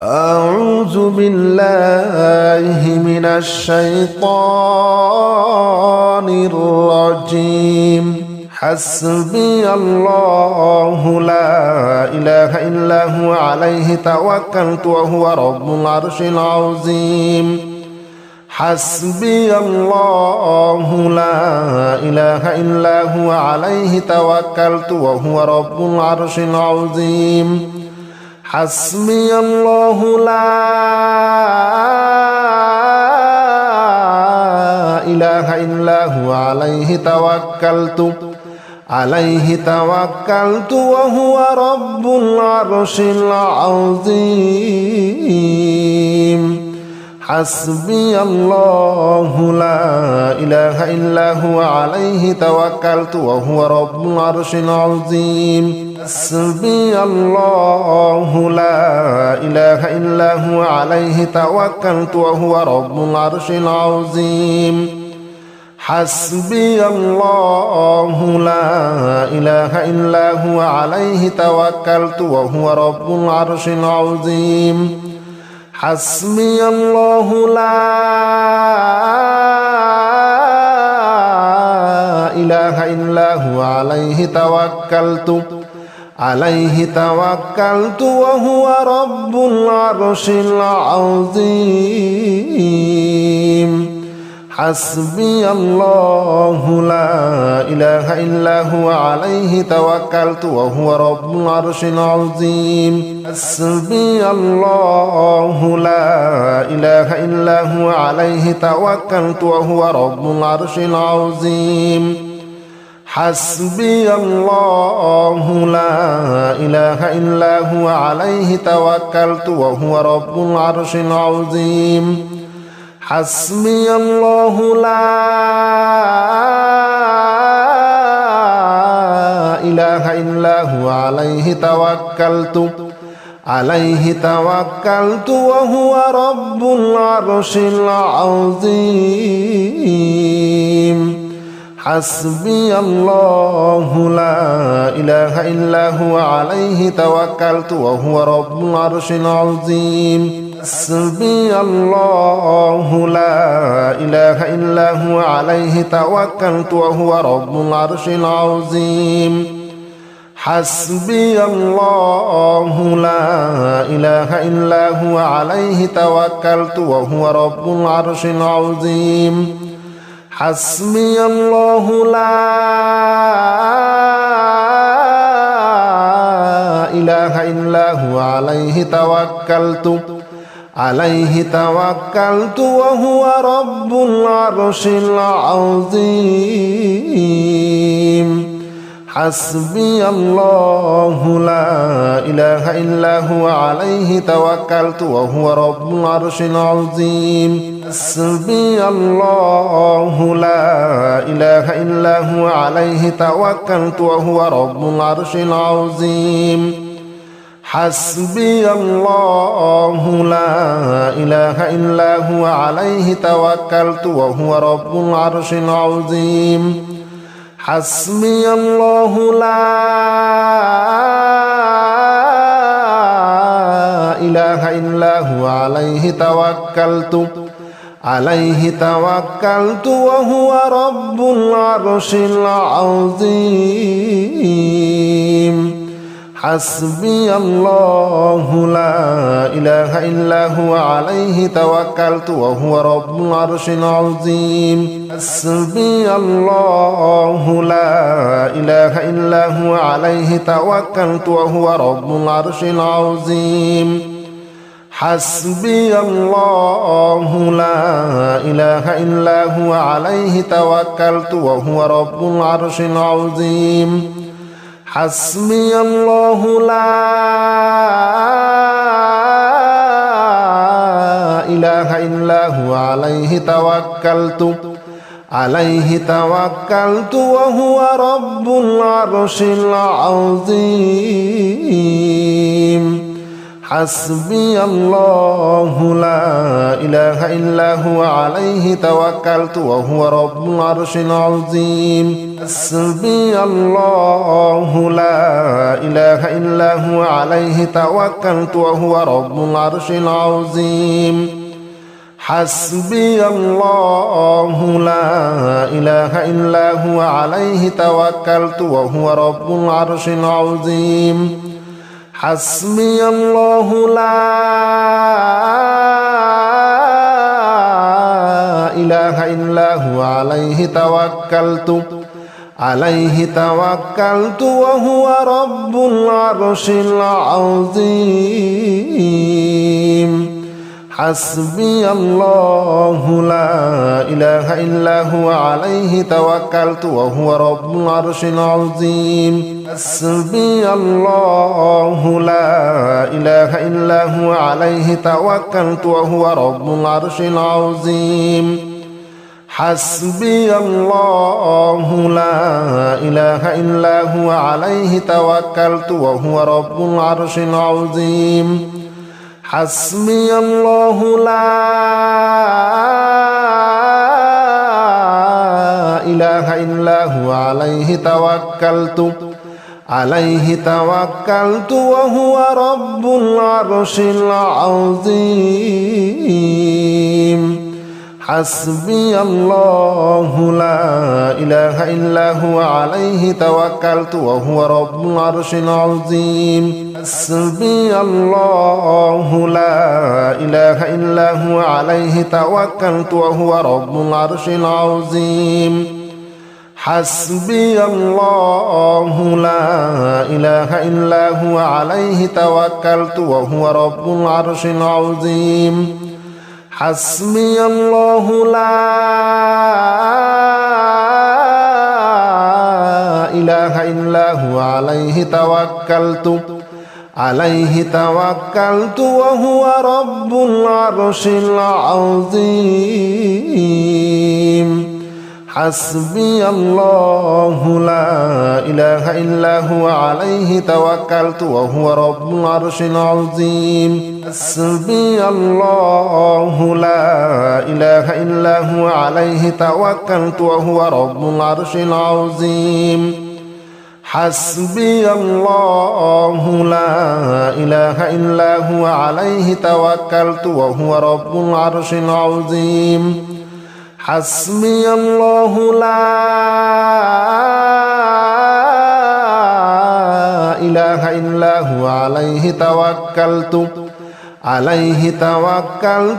أعوذ بالله من الشيطان الرجيم. حسبي الله لا إله إلا هو عليه توكلت وهو رب العرش العظيم. حسبي الله لا إله إلا هو عليه توكلت وهو رب العرش العظيم. حسبي الله لا إله إلا هو عليه توكلت وهو رب العرش العظيم. حسبي الله لا إله إلا هو عليه توكلت وهو رب العرش العظيم. حسبي الله لا إله إلا هو عليه توكلت وهو رب العرش العظيم. حسبي الله لا إله إلا هو عليه توكلت وهو رب العرش العظيم. حسبي الله لا إله إلا هو عليه توكلت وهو رب العرش العظيم. حسبي الله لا إله إلا هو عليه توكلت وهو رب العرش العظيم. حسبي الله لا إله إلا هو عليه توكلت وهو رب العرش العظيم. حسبي الله لا إله إلا هو عليه توكلت وهو رب العرش العظيم. حسبي الله لا إله إلا هو عليه توكلت وهو رب العرش العظيم. حسبي الله لا إله إلا هو عليه توكلت وهو رب العرش العظيم. حسبي الله لا إله إلا هو عليه توكلت وهو رب العرش العظيم. حسبي الله لا إله إلا هو عليه توكلت وهو رب العرش العظيم. حسبي الله لا إله إلا هو عليه توكلت وهو رب العرش العظيم. حسبي الله لا إله إلا هو عليه توكلت وهو رب العرش العظيم. حسبي الله لا إله إلا هو عليه توكلت وهو رب العرش العظيم. حسبي الله لا إله إلا هو عليه توكلت وهو رب العرش العظيم. حسبي الله لا إله إلا هو عليه توكلت وهو رب العرش العظيم. حسبي الله لا إله إلا هو عليه توكلت وهو رب العرش العظيم. حسبي الله لا إله إلا هو عليه توكلت وهو رب العرش العظيم. حسبي الله لا إله إلا هو عليه توكلت وهو رب العرش العظيم. حسبي الله لا إله إلا هو عليه توكلت وهو رب العرش العظيم. حسبي الله لا إله إلا هو عليه توكلت وهو رب العرش العظيم حسبي الله لا إله إلا هو عليه توكلت وهو رب العرش العظيم حسبي الله لا إله إلا هو عليه توكلت وهو رب العرش العظيم حسبي الله لا إله إلا هو عليه توكلت وهو رب العرش العظيم حسبي الله لا إله إلا هو عليه توكلت وهو رب العرش العظيم حسبي الله لا إله إلا هو عليه توكلت وهو رب العرش العظيم حسبي الله لا إله إلا هو عليه توكلت وهو رب العرش العظيم حسبي الله لا إله إلا هو عليه توكلت وهو رب العرش العظيم حسبي الله لا إله إلا هو عليه توكلت وهو رب العرش العظيم حسبي الله لا إله إلا هو عليه توكلت وهو رب العرش العظيم حسبي الله لا إله إلا هو عليه توكلت وهو رب العرش العظيم حسبي الله لا إله إلا هو عليه توكلت وهو رب العرش العظيم حسبي الله لا إله إلا هو عليه توكلت وهو رب العرش العظيم حسبي الله لا إله إلا هو عليه توكلت وهو رب العرش العظيم حسبي الله لا إله إلا هو عليه توكلت وهو رب العرش العظيم حسبي الله لا إله إلا هو عليه توكلت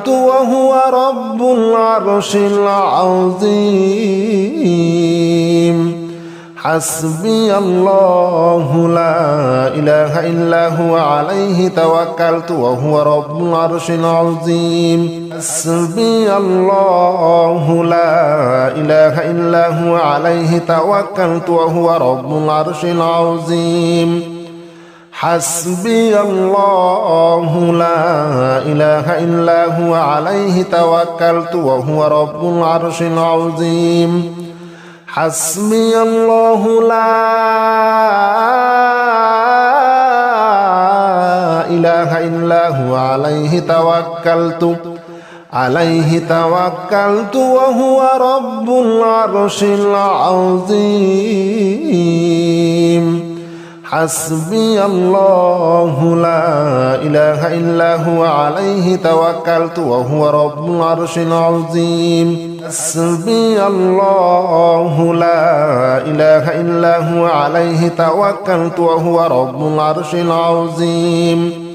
وهو رب العرش العظيم حسبي الله لا إله إلا هو عليه توكلت وهو رب العرش العظيم حسبي الله لا إله إلا هو عليه توكلت وهو رب العرش العظيم حسبي الله لا إله إلا هو عليه توكلت وهو رب العرش العظيم حسبي الله لا إله إلا هو عليه توكلت وهو رب العرش العظيم حسبي الله لا إله إلا هو عليه توكلت وهو رب العرش العظيم حسبي الله لا إله إلا هو عليه توكلت وهو رب العرش العظيم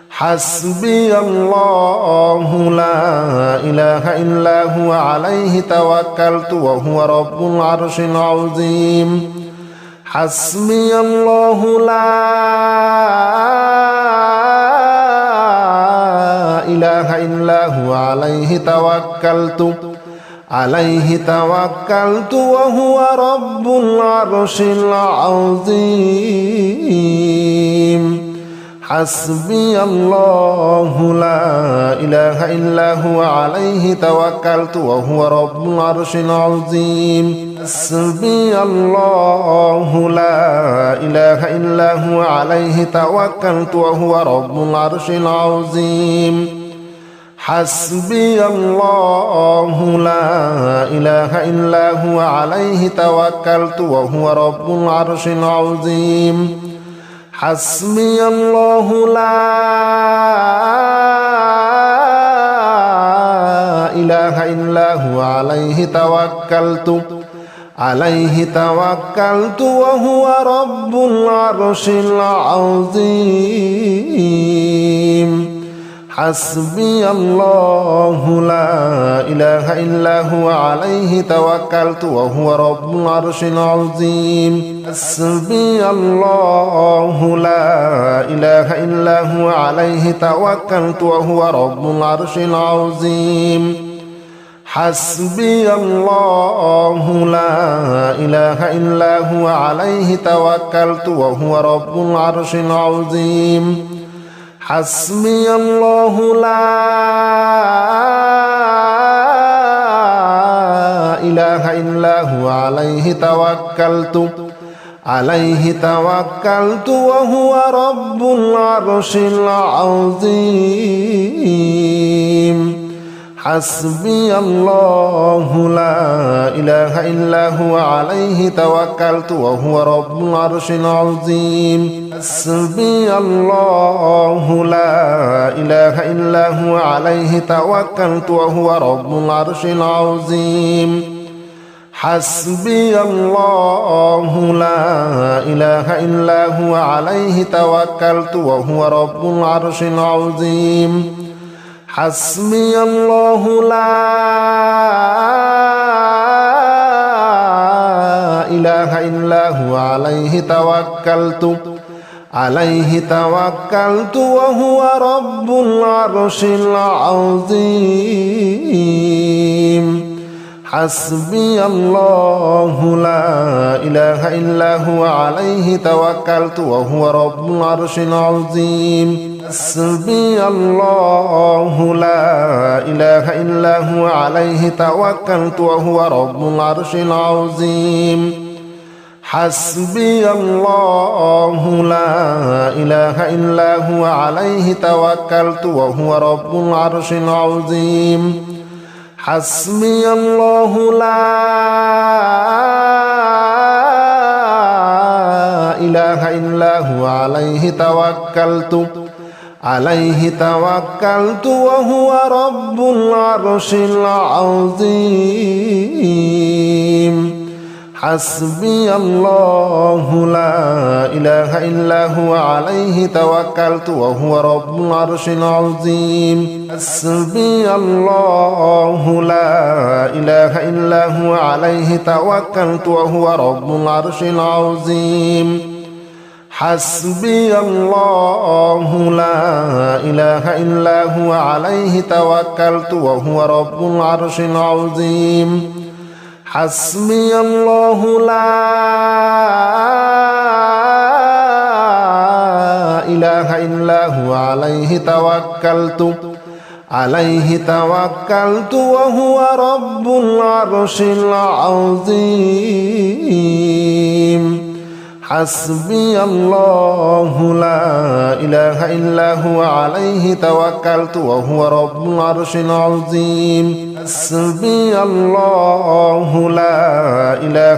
حسبي الله لا إله إلا هو عليه توكلت وهو رب العرش العظيم حسبي الله لا إله إلا هو عليه توكلت وهو رب العرش العظيم حسبي الله لا إله إلا هو عليه توكلت وهو رب العرش العظيم حسبي الله لا إله إلا هو عليه توكلت وهو رب العرش العظيم حسبي الله لا إله إلا هو عليه توكلت وهو رب العرش العظيم حسبي الله لا إله إلا هو عليه توكلت وهو رب العرش العظيم حسبي الله لا إله إلا هو عليه توكلت وهو رب العرش العظيم حسبي الله لا إله إلا هو عليه توكلت وهو رب العرش العظيم حسبي الله لا إله إلا هو عليه توكلت وهو رب العرش العظيم حسبي الله لا إله إلا هو عليه توكلت وهو رب العرش العظيم حسبي الله لا إله إلا هو عليه توكلت وهو رب العرش العظيم حسبي الله لا إله إلا هو عليه توكلت وهو رب العرش العظيم حسبي الله لا إله إلا هو عليه توكلت وهو رب العرش العظيم حسبي الله لا إله إلا هو عليه توكلت وهو رب العرش العظيم حسبي الله لا إله إلا هو عليه توكلت وهو رب العرش العظيم حسبي الله لا إله إلا هو عليه توكلت وهو رب العرش العظيم حسبي الله لا إله إلا هو عليه توكلت وهو رب العرش العظيم حسبي الله لا إله إلا هو عليه توكلت وهو رب العرش العظيم حسبي الله لا إله إلا هو عليه توكلت وهو رب العرش العظيم حسبي الله لا إله إلا هو عليه توكلت وهو رب العرش العظيم حسبي الله لا إله إلا هو عليه توكلت وهو رب العرش العظيم حسبي الله لا إله إلا هو عليه توكلت وهو رب العرش العظيم حسبي الله لا إله إلا هو عليه توكلت وهو رب العرش العظيم حسبي الله لا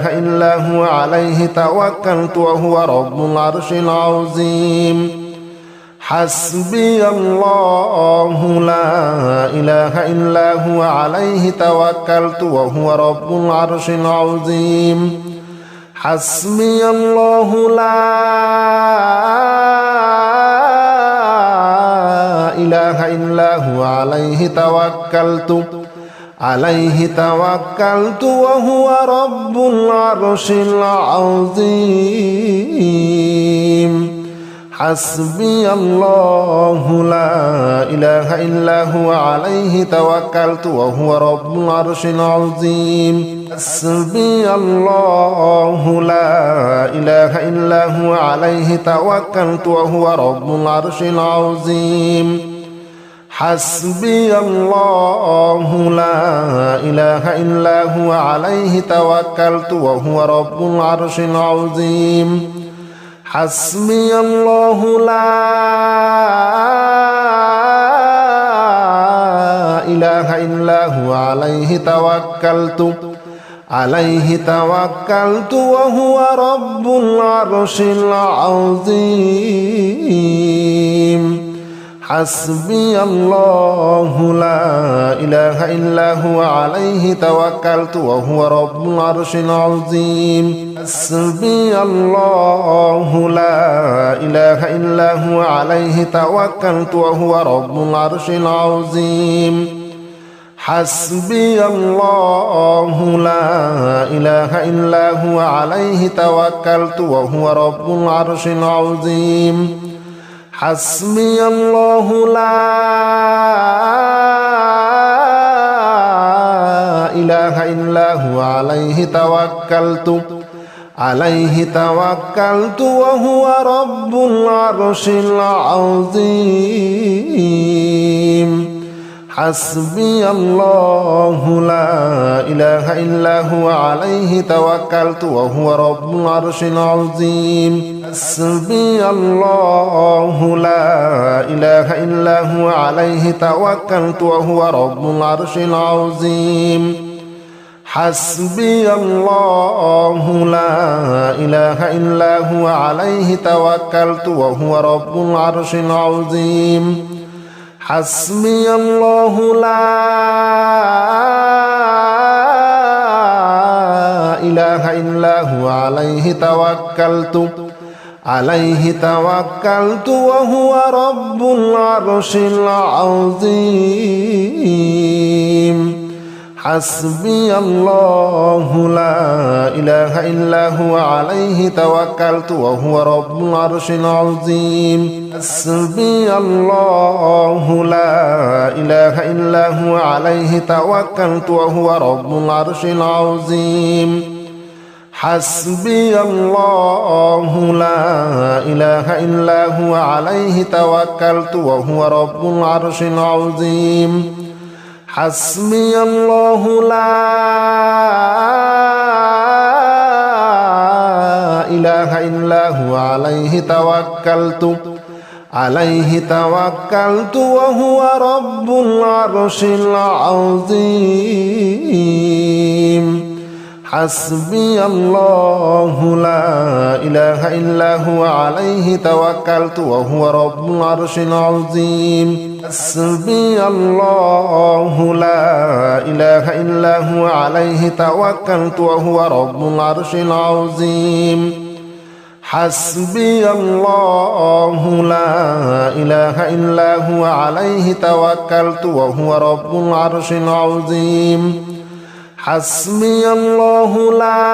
إله إلا هو عليه توكلت وهو رب العرش العظيم حسبي الله لا إله إلا هو عليه توكلت وهو رب العرش العظيم حسبي الله لا إله إلا هو عليه توكلت وهو رب العرش العظيم حسبي الله لا إله إلا هو عليه توكلت وهو رب العرش العظيم حسبي الله لا إله إلا هو عليه توكلت وهو رب العرش العظيم حسبي الله لا إله إلا هو عليه توكلت وهو رب العرش العظيم حسبي الله لا إله إلا هو عليه توكلت وهو رب العرش العظيم حسبي الله لا إله إلا هو عليه توكلت وهو رب العرش العظيم حسبي الله لا إله إلا هو عليه توكلت وهو رب العرش العظيم حسبي الله لا إله إلا هو عليه توكلت وهو رب العرش العظيم حسبي الله لا إله إلا هو عليه توكلت وهو رب العرش العظيم حسبي الله لا إله إلا هو عليه توكلت وهو رب العرش العظيم حسبي الله لا إله إلا هو عليه توكلت وهو رب العرش العظيم حسبي الله لا إله إلا هو عليه توكلت وهو رب العرش العظيم حسبي الله لا إله إلا هو عليه توكلت وهو رب العرش العظيم حسبي الله لا إله إلا هو عليه توكلت وهو رب العرش العظيم حسبي الله لا إله إلا هو عليه توكلت وهو رب العرش العظيم حسبي الله لا إله إلا هو عليه توكلت وهو رب العرش العظيم حسبي الله لا إله إلا هو عليه توكلت وهو رب العرش العظيم حسبي الله لا إله إلا هو عليه توكلت وهو رب العرش العظيم حسبي الله لا إله إلا هو عليه توكلت وهو رب العرش العظيم حسبي الله لا إله إلا هو عليه توكلت وهو رب العرش العظيم حسبي الله لا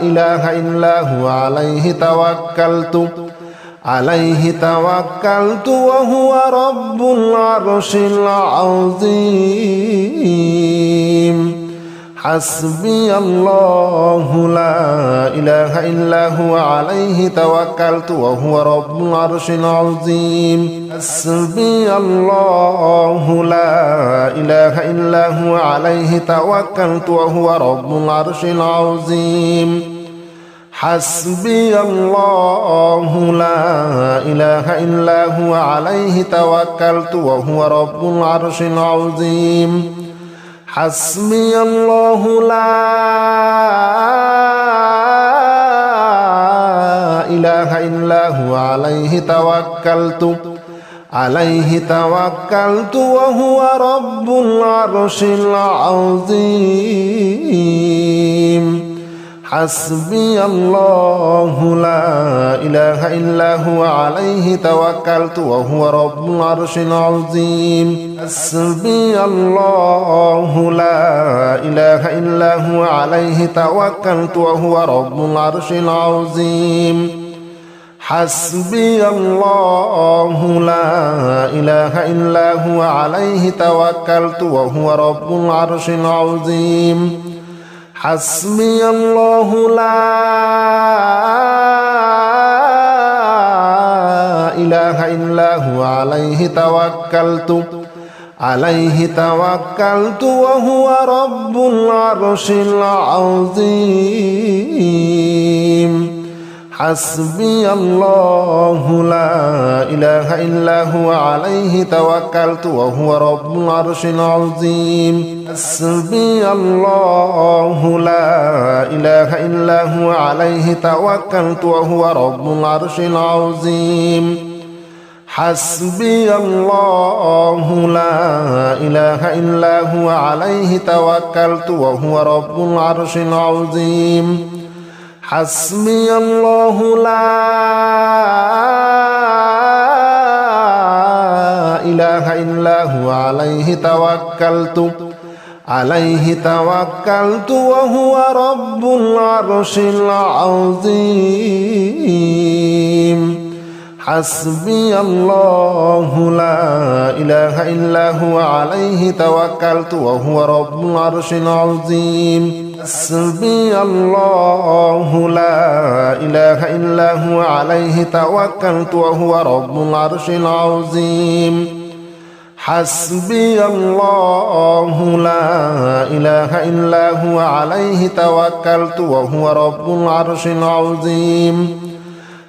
إله إلا هو عليه توكلت وهو رب العرش العظيم حسبي الله لا إله إلا هو عليه توكلت وهو رب العرش العظيم حسبي الله لا إله إلا هو عليه توكلت وهو رب العرش العظيم حسبي الله لا إله إلا هو عليه توكلت وهو رب العرش العظيم حسبي الله لا إله إلا هو عليه توكلت وهو رب العرش العظيم حسبي الله لا إله إلا هو عليه توكلت وهو رب العرش العظيم حسبي الله لا إله إلا هو عليه توكلت وهو رب العرش العظيم حسبي الله لا إله إلا هو عليه توكلت وهو رب العرش العظيم حسبي الله لا إله إلا هو عليه توكلت وهو رب العرش العظيم حسبي الله لا إله إلا هو عليه توكلت وهو رب العرش العظيم حسبي الله لا إله إلا هو عليه توكلت وهو رب العرش العظيم حسبي الله لا إله إلا هو عليه توكلت وهو رب العرش العظيم حسبي الله لا إله إلا هو عليه توكلت وهو رب العرش العظيم حسبي الله لا إله إلا هو عليه توكلت وهو رب العرش العظيم حسبي الله لا إله إلا هو عليه توكلت وهو رب العرش العظيم حسبي الله لا إله إلا هو عليه توكلت وهو رب العرش العظيم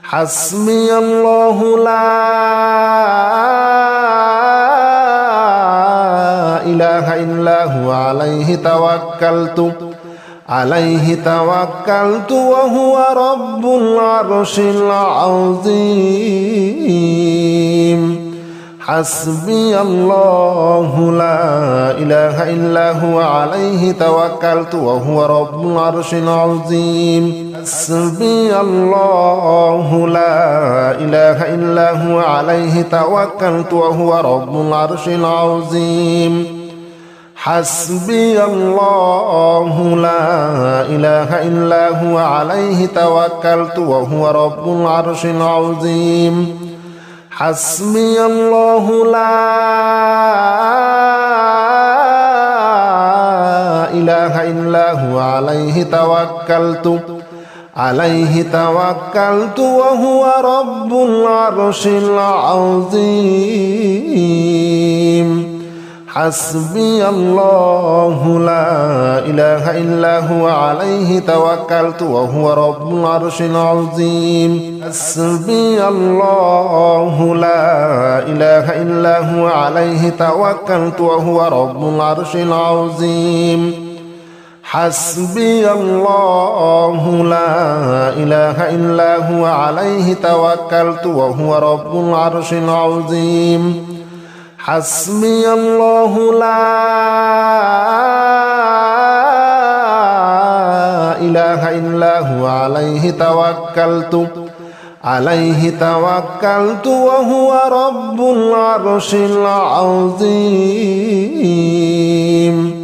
حسبي الله لا إله إلا هو عليه توكلت وهو رب العرش العظيم حسبي الله لا إله إلا هو عليه توكلت وهو رب العرش العظيم حسبي الله لا إله إلا هو عليه توكلت وهو رب العرش العظيم حسبي الله لا إله إلا هو عليه توكلت وهو رب العرش العظيم حسبي الله لا إله إلا هو عليه توكلت وهو رب العرش العظيم حسبي الله لا إله إلا هو عليه توكلت وهو رب العرش العظيم حسبي الله لا إله إلا هو عليه توكلت وهو رب العرش العظيم حسبي الله لا إله إلا هو عليه توكلت وهو رب العرش العظيم حسبي الله لا إله إلا هو عليه توكلت وهو رب العرش العظيم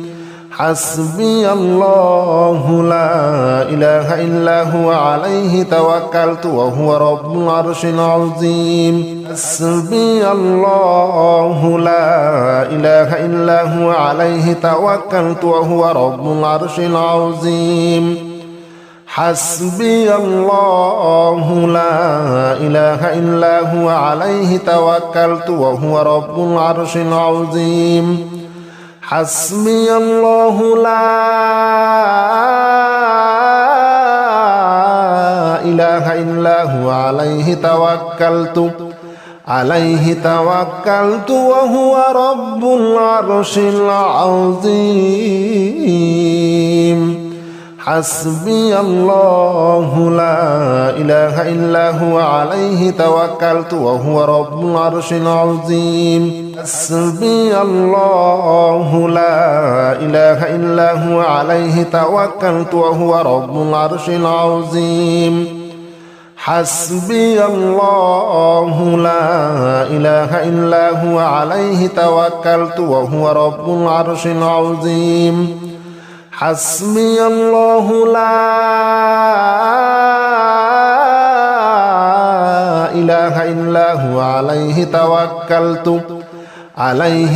حسبي الله لا إله إلا هو عليه توكلت وهو رب العرش العظيم حسبي الله لا إله إلا هو عليه توكلت وهو رب العرش العظيم حسبي الله لا إله إلا هو عليه توكلت وهو رب العرش العظيم حسبي الله لا إله إلا هو عليه توكلت وهو رب العرش العظيم حسبي الله لا إله إلا هو عليه توكلت وهو رب العرش العظيم حسبي الله لا إله إلا هو عليه توكلت وهو رب العرش العظيم حسبي الله لا إله إلا هو عليه توكلت وهو رب العرش العظيم حسبي الله لا إله إلا هو عليه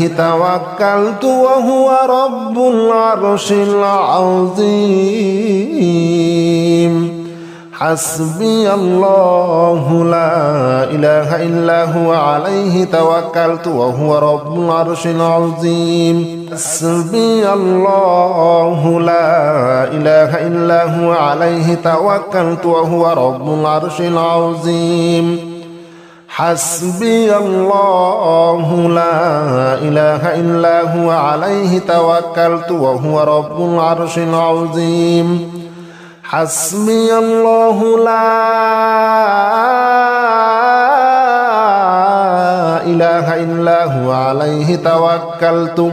توكلت وهو رب العرش العظيم حسبي الله لا إله إلا هو عليه توكلت وهو رب العرش العظيم حسبي الله لا إله إلا هو عليه توكلت وهو رب العرش العظيم حسبي الله لا إله إلا هو عليه توكلت وهو رب العرش العظيم حسبي الله لا إله إلا هو عليه توكلت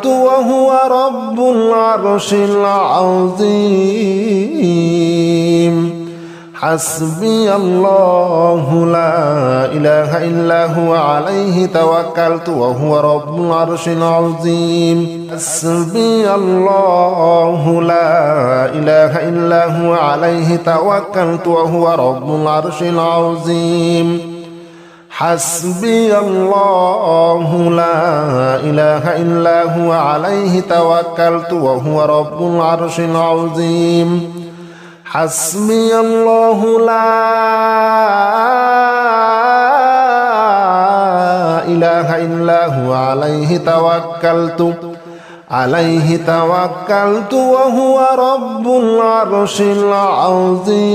وهو رب العرش العظيم حسبي الله لا إله إلا هو عليه توكلت وهو رب العرش العظيم حسبي الله لا إله إلا هو عليه توكلت وهو رب العرش العظيم حسبي الله لا إله إلا هو عليه توكلت وهو رب العرش العظيم حسبي الله لا إله إلا هو عليه توكلت وهو رب العرش العظيم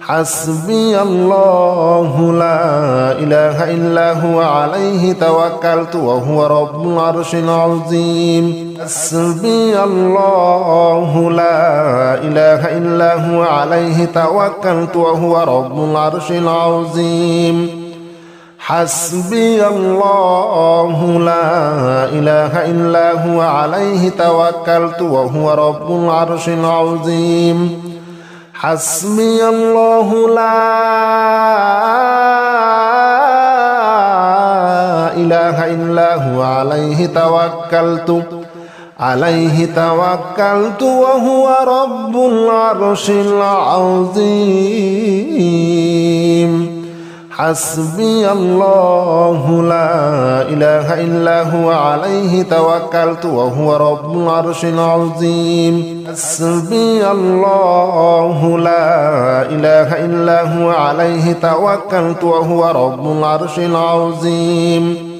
حسبي الله لا إله إلا هو عليه توكلت وهو رب العرش العظيم حسبي الله لا إله إلا هو عليه توكلت وهو رب العرش العظيم حسبي الله لا إله إلا هو عليه توكلت وهو رب العرش العظيم حسبي الله لا إله إلا هو عليه توكلت وهو رب العرش العظيم حسبي الله لا إله إلا هو عليه توكلت وهو رب العرش العظيم حسبي الله لا إله إلا هو عليه توكلت وهو رب العرش العظيم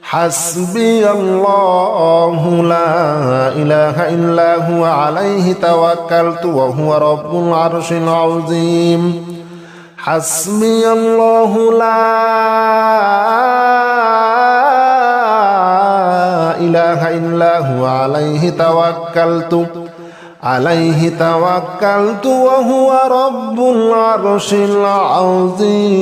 حسبي الله لا إله إلا هو عليه توكلت وهو رب العرش العظيم حسبي الله لا إله إلا هو عليه توكلت وهو رب العرش العظيم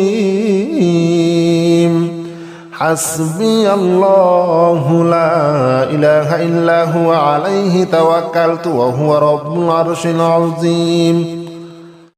حسبي الله لا إله إلا هو عليه توكلت وهو رب العرش العظيم